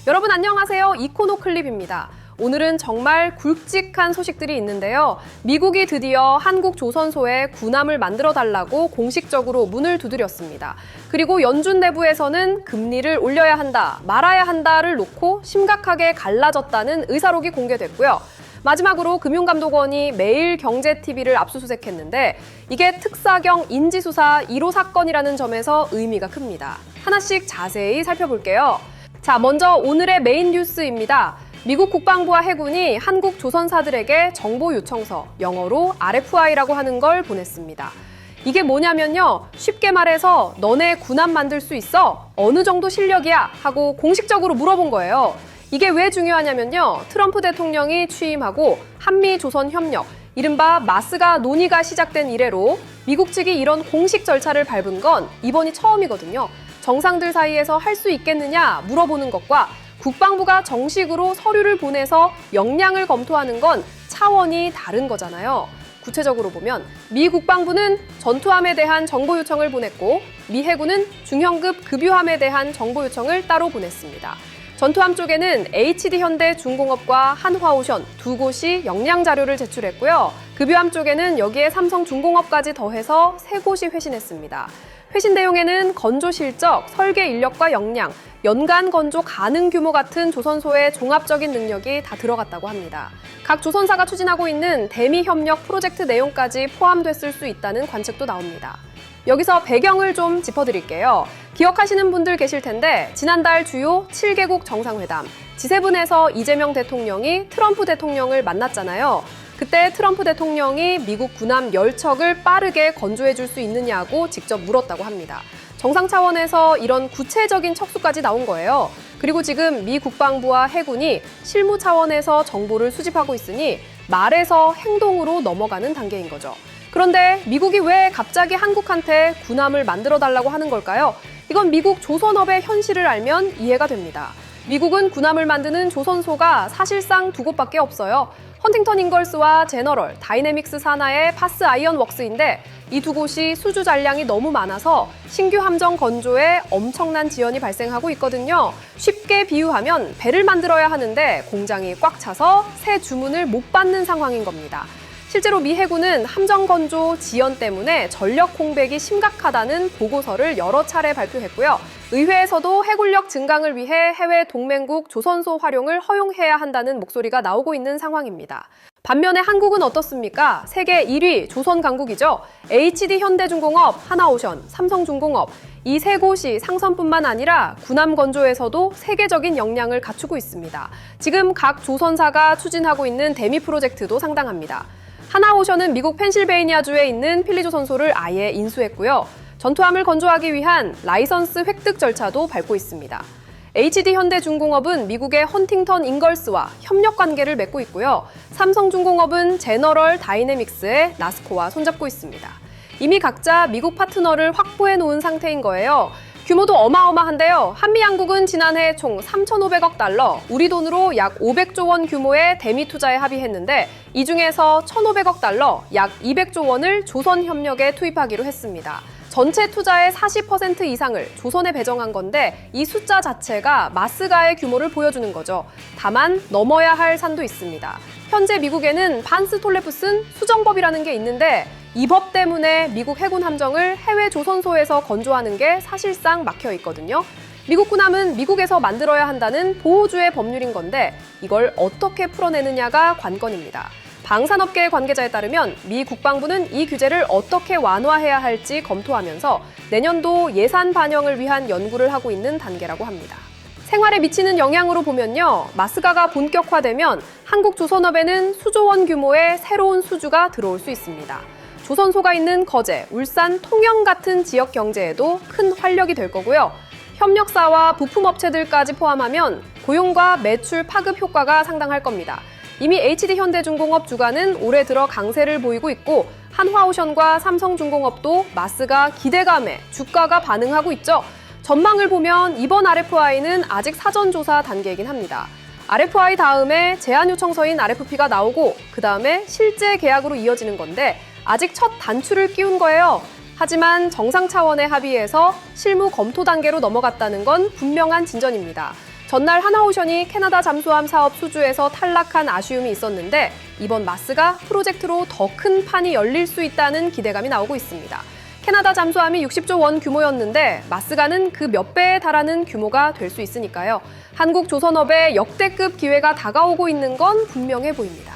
여러분 안녕하세요. 이코노클립입니다. 오늘은 정말 굵직한 소식들이 있는데요. 미국이 드디어 한국 조선소에 군함을 만들어 달라고 공식적으로 문을 두드렸습니다. 그리고 연준 내부에서는 금리를 올려야 한다, 말아야 한다를 놓고 심각하게 갈라졌다는 의사록이 공개됐고요. 마지막으로 금융감독원이 매일경제TV를 압수수색했는데 이게 특사경 인지수사 1호 사건이라는 점에서 의미가 큽니다. 하나씩 자세히 살펴볼게요. 자, 먼저 오늘의 메인 뉴스입니다. 미국 국방부와 해군이 한국 조선사들에게 정보 요청서, 영어로 RFI라고 하는 걸 보냈습니다. 이게 뭐냐면요. 쉽게 말해서 너네 군함 만들 수 있어? 어느 정도 실력이야? 하고 공식적으로 물어본 거예요. 이게 왜 중요하냐면요. 트럼프 대통령이 취임하고 한미-조선 협력, 이른바 마스가 논의가 시작된 이래로 미국 측이 이런 공식 절차를 밟은 건 이번이 처음이거든요. 정상들 사이에서 할 수 있겠느냐 물어보는 것과 국방부가 정식으로 서류를 보내서 역량을 검토하는 건 차원이 다른 거잖아요. 구체적으로 보면 미 국방부는 전투함에 대한 정보 요청을 보냈고 미 해군은 중형급 급유함에 대한 정보 요청을 따로 보냈습니다. 전투함 쪽에는 HD현대중공업과 한화오션 두 곳이 역량 자료를 제출했고요. 급유함 쪽에는 여기에 삼성중공업까지 더해서 세 곳이 회신했습니다. 회신 내용에는 건조 실적, 설계 인력과 역량, 연간 건조 가능 규모 같은 조선소의 종합적인 능력이 다 들어갔다고 합니다. 각 조선사가 추진하고 있는 대미 협력 프로젝트 내용까지 포함됐을 수 있다는 관측도 나옵니다. 여기서 배경을 좀 짚어드릴게요. 기억하시는 분들 계실 텐데 지난달 주요 7개국 정상회담, G7에서 이재명 대통령이 트럼프 대통령을 만났잖아요. 그때 트럼프 대통령이 미국 군함 10척을 빠르게 건조해 줄 수 있느냐고 직접 물었다고 합니다. 정상 차원에서 이런 구체적인 척수까지 나온 거예요. 그리고 지금 미 국방부와 해군이 실무 차원에서 정보를 수집하고 있으니 말에서 행동으로 넘어가는 단계인 거죠. 그런데 미국이 왜 갑자기 한국한테 군함을 만들어 달라고 하는 걸까요? 이건 미국 조선업의 현실을 알면 이해가 됩니다. 미국은 군함을 만드는 조선소가 사실상 두 곳밖에 없어요. 헌팅턴 잉걸스와 제너럴, 다이내믹스 산하의 파스 아이언 웍스인데 이 두 곳이 수주 잔량이 너무 많아서 신규 함정 건조에 엄청난 지연이 발생하고 있거든요. 쉽게 비유하면 배를 만들어야 하는데 공장이 꽉 차서 새 주문을 못 받는 상황인 겁니다. 실제로 미 해군은 함정 건조 지연 때문에 전력 공백이 심각하다는 보고서를 여러 차례 발표했고요. 의회에서도 해군력 증강을 위해 해외 동맹국 조선소 활용을 허용해야 한다는 목소리가 나오고 있는 상황입니다. 반면에 한국은 어떻습니까? 세계 1위 조선 강국이죠. HD현대중공업, 한화오션, 삼성중공업 이 세 곳이 상선뿐만 아니라 군함 건조에서도 세계적인 역량을 갖추고 있습니다. 지금 각 조선사가 추진하고 있는 대미 프로젝트도 상당합니다. 한화오션은 미국 펜실베이니아주에 있는 필리조선소를 아예 인수했고요. 전투함을 건조하기 위한 라이선스 획득 절차도 밟고 있습니다. HD현대중공업은 미국의 헌팅턴 잉걸스와 협력 관계를 맺고 있고요. 삼성중공업은 제너럴 다이내믹스의 나스코와 손잡고 있습니다. 이미 각자 미국 파트너를 확보해 놓은 상태인 거예요. 규모도 어마어마한데요. 한미양국은 지난해 총 3,500억 달러, 우리 돈으로 약 500조 원 규모의 대미 투자에 합의했는데 이 중에서 1,500억 달러, 약 200조 원을 조선협력에 투입하기로 했습니다. 전체 투자의 40% 이상을 조선에 배정한 건데 이 숫자 자체가 마스가의 규모를 보여주는 거죠. 다만 넘어야 할 산도 있습니다. 현재 미국에는 반스톨레프슨 수정법이라는 게 있는데 이 법 때문에 미국 해군 함정을 해외 조선소에서 건조하는 게 사실상 막혀 있거든요. 미국 군함은 미국에서 만들어야 한다는 보호주의 법률인 건데 이걸 어떻게 풀어내느냐가 관건입니다. 방산업계 관계자에 따르면 미 국방부는 이 규제를 어떻게 완화해야 할지 검토하면서 내년도 예산 반영을 위한 연구를 하고 있는 단계라고 합니다. 생활에 미치는 영향으로 보면요. 마스가가 본격화되면 한국 조선업에는 수조 원 규모의 새로운 수주가 들어올 수 있습니다. 조선소가 있는 거제, 울산, 통영 같은 지역 경제에도 큰 활력이 될 거고요. 협력사와 부품업체들까지 포함하면 고용과 매출 파급 효과가 상당할 겁니다. 이미 HD현대중공업 주가는 올해 들어 강세를 보이고 있고 한화오션과 삼성중공업도 마스가 기대감에 주가가 반응하고 있죠. 전망을 보면 이번 RFI는 아직 사전조사 단계이긴 합니다. RFI 다음에 제안 요청서인 RFP가 나오고 그 다음에 실제 계약으로 이어지는 건데 아직 첫 단추를 끼운 거예요. 하지만 정상 차원의 합의에서 실무 검토 단계로 넘어갔다는 건 분명한 진전입니다. 전날 하나오션이 캐나다 잠수함 사업 수주에서 탈락한 아쉬움이 있었는데 이번 마스가 프로젝트로 더 큰 판이 열릴 수 있다는 기대감이 나오고 있습니다. 캐나다 잠수함이 60조 원 규모였는데 마스가는 그 몇 배에 달하는 규모가 될 수 있으니까요. 한국 조선업의 역대급 기회가 다가오고 있는 건 분명해 보입니다.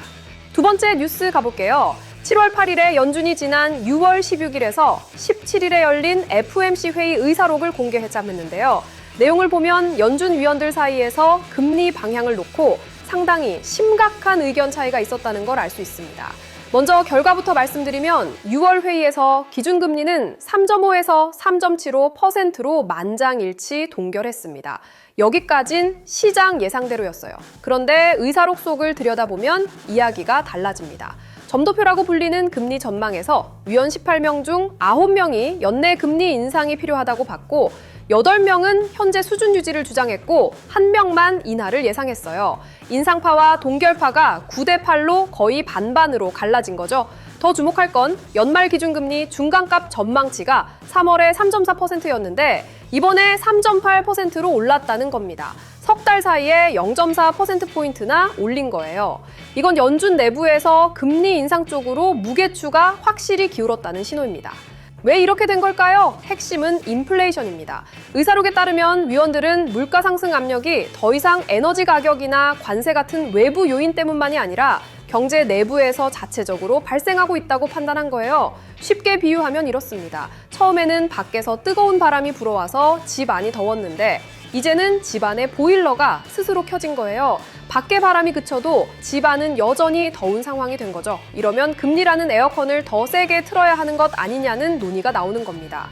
두 번째 뉴스 가볼게요. 7월 8일에 연준이 지난 6월 16일에서 17일에 열린 FOMC 회의 의사록을 공개했자했는데요. 내용을 보면 연준 위원들 사이에서 금리 방향을 놓고 상당히 심각한 의견 차이가 있었다는 걸 알 수 있습니다. 먼저 결과부터 말씀드리면 6월 회의에서 기준금리는 3.5에서 3.75%로 만장일치 동결했습니다. 여기까진 시장 예상대로였어요. 그런데 의사록 속을 들여다보면 이야기가 달라집니다. 점도표라고 불리는 금리 전망에서 위원 18명 중 9명이 연내 금리 인상이 필요하다고 봤고 8명은 현재 수준 유지를 주장했고 1명만 인하를 예상했어요. 인상파와 동결파가 9대8로 거의 반반으로 갈라진 거죠. 더 주목할 건 연말 기준금리 중간값 전망치가 3월에 3.4%였는데 이번에 3.8%로 올랐다는 겁니다. 석 달 사이에 0.4%포인트나 올린 거예요. 이건 연준 내부에서 금리 인상 쪽으로 무게추가 확실히 기울었다는 신호입니다. 왜 이렇게 된 걸까요? 핵심은 인플레이션입니다. 의사록에 따르면 위원들은 물가 상승 압력이 더 이상 에너지 가격이나 관세 같은 외부 요인 때문만이 아니라 경제 내부에서 자체적으로 발생하고 있다고 판단한 거예요. 쉽게 비유하면 이렇습니다. 처음에는 밖에서 뜨거운 바람이 불어와서 집 안이 더웠는데 이제는 집 안에 보일러가 스스로 켜진 거예요. 밖에 바람이 그쳐도 집 안은 여전히 더운 상황이 된 거죠. 이러면 금리라는 에어컨을 더 세게 틀어야 하는 것 아니냐는 논의가 나오는 겁니다.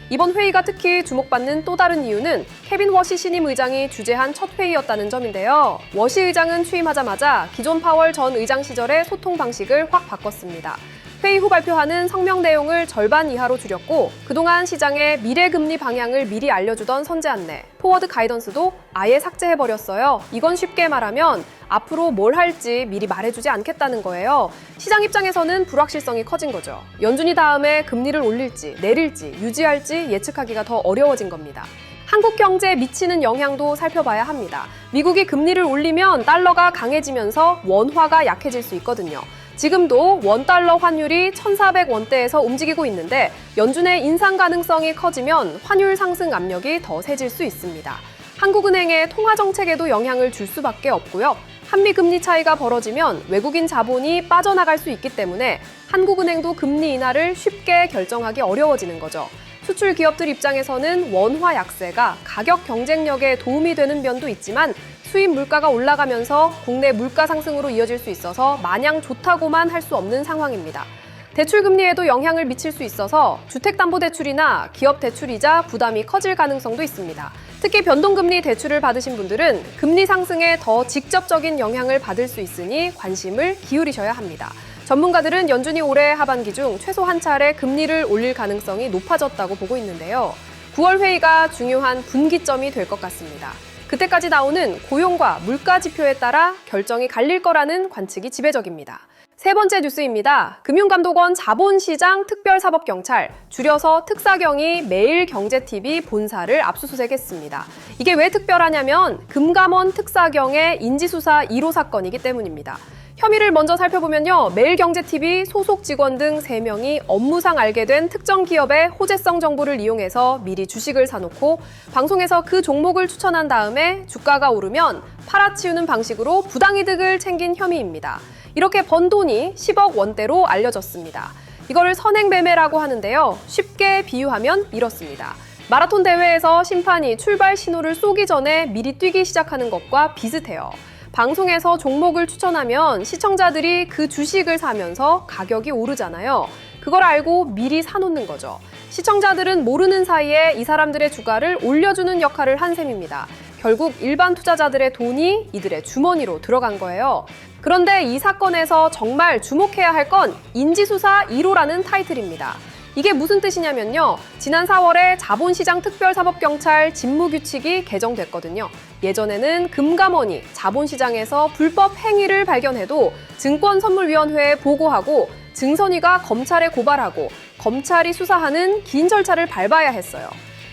이번 회의가 특히 주목받는 또 다른 이유는 케빈 워시 신임 의장이 주재한 첫 회의였다는 점인데요. 워시 의장은 취임하자마자 기존 파월 전 의장 시절의 소통 방식을 확 바꿨습니다. 회의 후 발표하는 성명 내용을 절반 이하로 줄였고 그동안 시장의 미래 금리 방향을 미리 알려주던 선제 안내, 포워드 가이던스도 아예 삭제해버렸어요. 이건 쉽게 말하면 앞으로 뭘 할지 미리 말해주지 않겠다는 거예요. 시장 입장에서는 불확실성이 커진 거죠. 연준이 다음에 금리를 올릴지, 내릴지, 유지할지 예측하기가 더 어려워진 겁니다. 한국 경제에 미치는 영향도 살펴봐야 합니다. 미국이 금리를 올리면 달러가 강해지면서 원화가 약해질 수 있거든요. 지금도 원달러 환율이 1,400원대에서 움직이고 있는데 연준의 인상 가능성이 커지면 환율 상승 압력이 더 세질 수 있습니다. 한국은행의 통화 정책에도 영향을 줄 수밖에 없고요. 한미 금리 차이가 벌어지면 외국인 자본이 빠져나갈 수 있기 때문에 한국은행도 금리 인하를 쉽게 결정하기 어려워지는 거죠. 수출 기업들 입장에서는 원화 약세가 가격 경쟁력에 도움이 되는 면도 있지만 수입 물가가 올라가면서 국내 물가 상승으로 이어질 수 있어서 마냥 좋다고만 할 수 없는 상황입니다. 대출 금리에도 영향을 미칠 수 있어서 주택담보대출이나 기업대출이자 부담이 커질 가능성도 있습니다. 특히 변동금리 대출을 받으신 분들은 금리 상승에 더 직접적인 영향을 받을 수 있으니 관심을 기울이셔야 합니다. 전문가들은 연준이 올해 하반기 중 최소 한 차례 금리를 올릴 가능성이 높아졌다고 보고 있는데요. 9월 회의가 중요한 분기점이 될 것 같습니다. 그때까지 나오는 고용과 물가 지표에 따라 결정이 갈릴 거라는 관측이 지배적입니다. 세 번째 뉴스입니다. 금융감독원 자본시장 특별사법경찰, 줄여서 특사경이 매일경제TV 본사를 압수수색했습니다. 이게 왜 특별하냐면 금감원 특사경의 인지수사 1호 사건이기 때문입니다. 혐의를 먼저 살펴보면요. 매일경제TV 소속 직원 등 3명이 업무상 알게 된 특정 기업의 호재성 정보를 이용해서 미리 주식을 사놓고 방송에서 그 종목을 추천한 다음에 주가가 오르면 팔아치우는 방식으로 부당이득을 챙긴 혐의입니다. 이렇게 번 돈이 10억 원대로 알려졌습니다. 이거를 선행매매라고 하는데요. 쉽게 비유하면 이렇습니다. 마라톤 대회에서 심판이 출발 신호를 쏘기 전에 미리 뛰기 시작하는 것과 비슷해요. 방송에서 종목을 추천하면 시청자들이 그 주식을 사면서 가격이 오르잖아요. 그걸 알고 미리 사놓는 거죠. 시청자들은 모르는 사이에 이 사람들의 주가를 올려주는 역할을 한 셈입니다. 결국 일반 투자자들의 돈이 이들의 주머니로 들어간 거예요. 그런데 이 사건에서 정말 주목해야 할 건 인지수사 1호라는 타이틀입니다. 이게 무슨 뜻이냐면요. 지난 4월에 자본시장 특별사법경찰 직무규칙이 개정됐거든요. 예전에는 금감원이 자본시장에서 불법 행위를 발견해도 증권선물위원회에 보고하고 증선위가 검찰에 고발하고 검찰이 수사하는 긴 절차를 밟아야 했어요.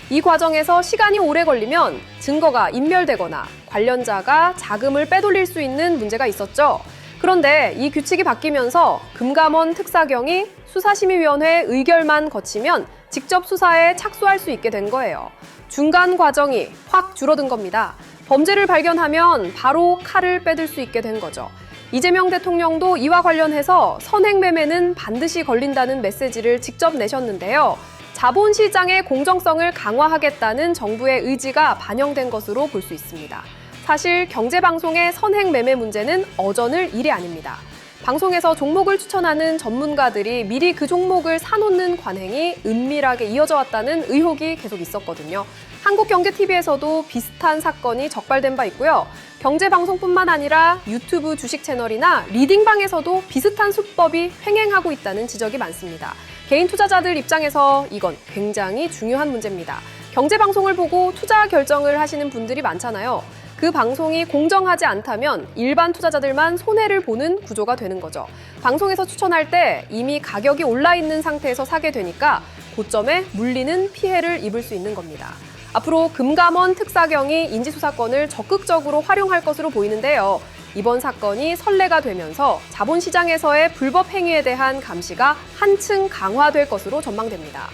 이 과정에서 시간이 오래 걸리면 증거가 인멸되거나 관련자가 자금을 빼돌릴 수 있는 문제가 있었죠. 그런데 이 규칙이 바뀌면서 금감원 특사경이 수사심의위원회 의결만 거치면 직접 수사에 착수할 수 있게 된 거예요. 중간 과정이 확 줄어든 겁니다. 범죄를 발견하면 바로 칼을 빼들 수 있게 된 거죠. 이재명 대통령도 이와 관련해서 선행매매는 반드시 걸린다는 메시지를 직접 내셨는데요. 자본시장의 공정성을 강화하겠다는 정부의 의지가 반영된 것으로 볼 수 있습니다. 사실 경제방송의 선행매매 문제는 어전을 일이 아닙니다. 방송에서 종목을 추천하는 전문가들이 미리 그 종목을 사놓는 관행이 은밀하게 이어져 왔다는 의혹이 계속 있었거든요. 한국경제TV에서도 비슷한 사건이 적발된 바 있고요. 경제방송뿐만 아니라 유튜브 주식 채널이나 리딩방에서도 비슷한 수법이 횡행하고 있다는 지적이 많습니다. 개인 투자자들 입장에서 이건 굉장히 중요한 문제입니다. 경제방송을 보고 투자 결정을 하시는 분들이 많잖아요. 그 방송이 공정하지 않다면 일반 투자자들만 손해를 보는 구조가 되는 거죠. 방송에서 추천할 때 이미 가격이 올라 있는 상태에서 사게 되니까 고점에 물리는 피해를 입을 수 있는 겁니다. 앞으로 금감원 특사경이 인지수사권을 적극적으로 활용할 것으로 보이는데요. 이번 사건이 선례가 되면서 자본시장에서의 불법 행위에 대한 감시가 한층 강화될 것으로 전망됩니다.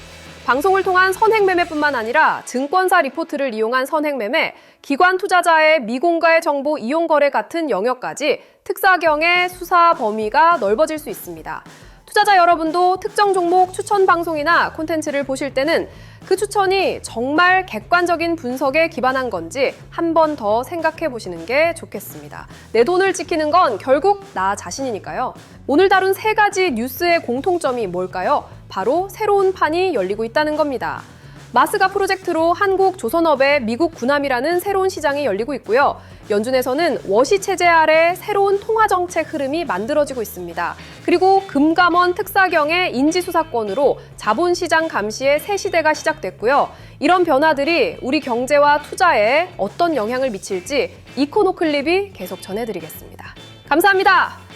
방송을 통한 선행매매뿐만 아니라 증권사 리포트를 이용한 선행매매, 기관 투자자의 미공개 정보 이용 거래 같은 영역까지 특사경의 수사 범위가 넓어질 수 있습니다. 투자자 여러분도 특정 종목 추천 방송이나 콘텐츠를 보실 때는 그 추천이 정말 객관적인 분석에 기반한 건지 한 번 더 생각해 보시는 게 좋겠습니다. 내 돈을 지키는 건 결국 나 자신이니까요. 오늘 다룬 3가지 뉴스의 공통점이 뭘까요? 바로 새로운 판이 열리고 있다는 겁니다. 마스가 프로젝트로 한국 조선업의 미국 군함이라는 새로운 시장이 열리고 있고요. 연준에서는 워시 체제 아래 새로운 통화 정책 흐름이 만들어지고 있습니다. 그리고 금감원 특사경의 인지수사권으로 자본시장 감시의 새 시대가 시작됐고요. 이런 변화들이 우리 경제와 투자에 어떤 영향을 미칠지 이코노클립이 계속 전해드리겠습니다. 감사합니다.